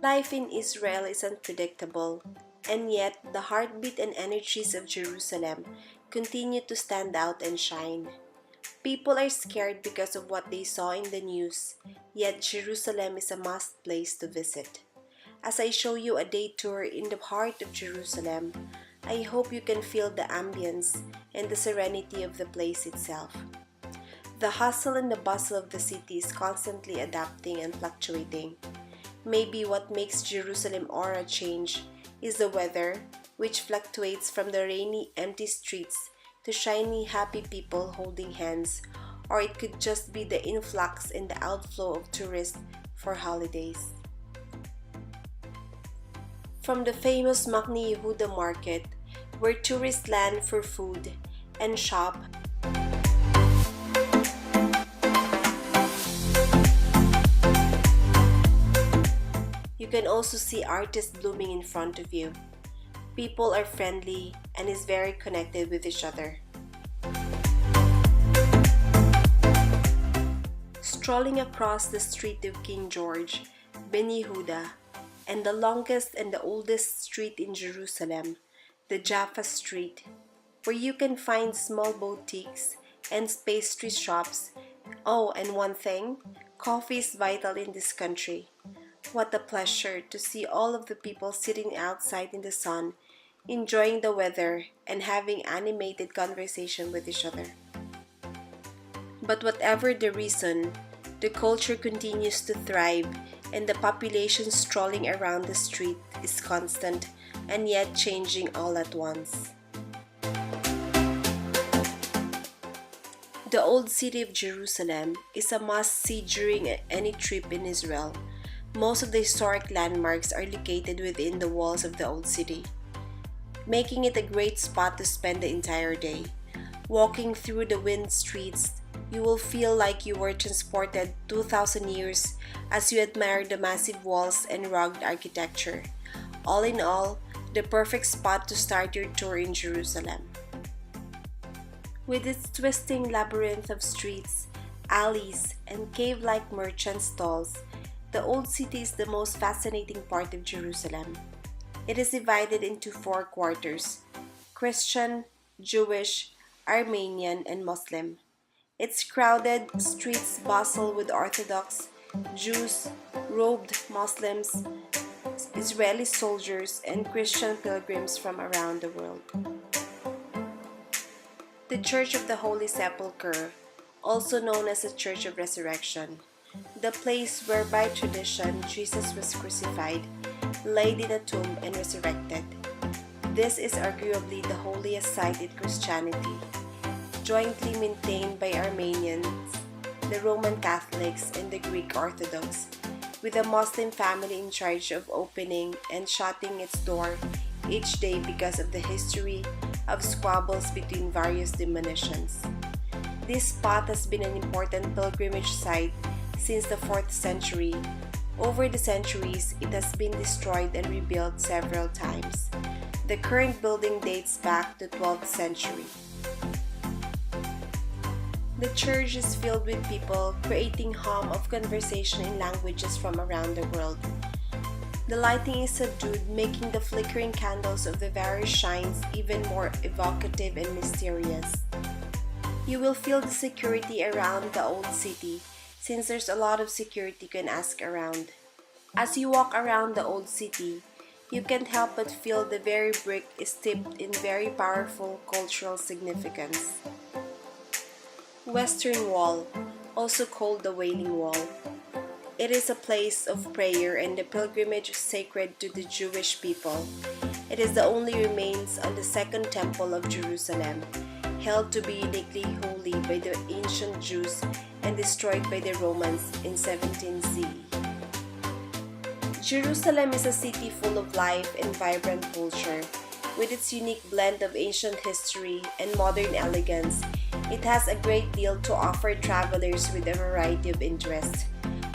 Life in Israel is unpredictable, and yet the heartbeat and energies of Jerusalem continue to stand out and shine. People are scared because of what they saw in the news, yet Jerusalem is a must place to visit. As I show you a day tour in the heart of Jerusalem, I hope you can feel the ambience and the serenity of the place itself. The hustle and the bustle of the city is constantly adapting and fluctuating. Maybe what makes Jerusalem aura change is the weather, which fluctuates from the rainy, empty streets to shiny, happy people holding hands, or it could just be the influx and the outflow of tourists for holidays. From the famous Magni Yehuda market, where tourists land for food and shop, you can also see artists blooming in front of you. People are friendly and is very connected with each other. Strolling across the street of King George, Ben Yehuda, and the longest and the oldest street in Jerusalem, the Jaffa Street, where you can find small boutiques and pastry shops. Oh, and one thing, coffee is vital in this country. What a pleasure to see all of the people sitting outside in the sun, enjoying the weather and having animated conversation with each other. But whatever the reason, the culture continues to thrive and the population strolling around the street is constant and yet changing all at once. The old city of Jerusalem is a must-see during any trip in Israel. Most of the historic landmarks are located within the walls of the old city, making it a great spot to spend the entire day. Walking through the wind streets, you will feel like you were transported 2,000 years as you admire the massive walls and rugged architecture. All in all, the perfect spot to start your tour in Jerusalem. With its twisting labyrinth of streets, alleys, and cave-like merchant stalls, the old city is the most fascinating part of Jerusalem. It is divided into four quarters: Christian, Jewish, Armenian, and Muslim. Its crowded streets bustle with Orthodox, Jews, robed Muslims, Israeli soldiers, and Christian pilgrims from around the world. The Church of the Holy Sepulchre, also known as the Church of Resurrection, the place where by tradition Jesus was crucified, laid in a tomb, and resurrected. This is arguably the holiest site in Christianity, jointly maintained by Armenians, the Roman Catholics, and the Greek Orthodox, with a Muslim family in charge of opening and shutting its door each day because of the history of squabbles between various denominations. This spot has been an important pilgrimage site since the 4th century. Over the centuries, it has been destroyed and rebuilt several times. The current building dates back to the 12th century. The church is filled with people creating hum of conversation in languages from around the world. The lighting is subdued, making the flickering candles of the various shrines even more evocative and mysterious. You will feel the security around the old city, since there's a lot of security you can ask around. As you walk around the old city, you can't help but feel the very brick is steeped in very powerful cultural significance. Western Wall, also called the Wailing Wall. It is a place of prayer and the pilgrimage sacred to the Jewish people. It is the only remains on the Second Temple of Jerusalem, held to be uniquely holy by the ancient Jews and destroyed by the Romans in 17 CE. Jerusalem is a city full of life and vibrant culture. With its unique blend of ancient history and modern elegance, it has a great deal to offer travelers with a variety of interests.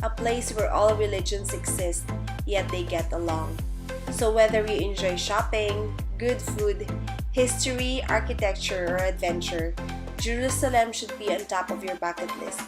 A place where all religions exist, yet they get along. So whether you enjoy shopping, good food, history, architecture, or adventure, Jerusalem should be on top of your bucket list.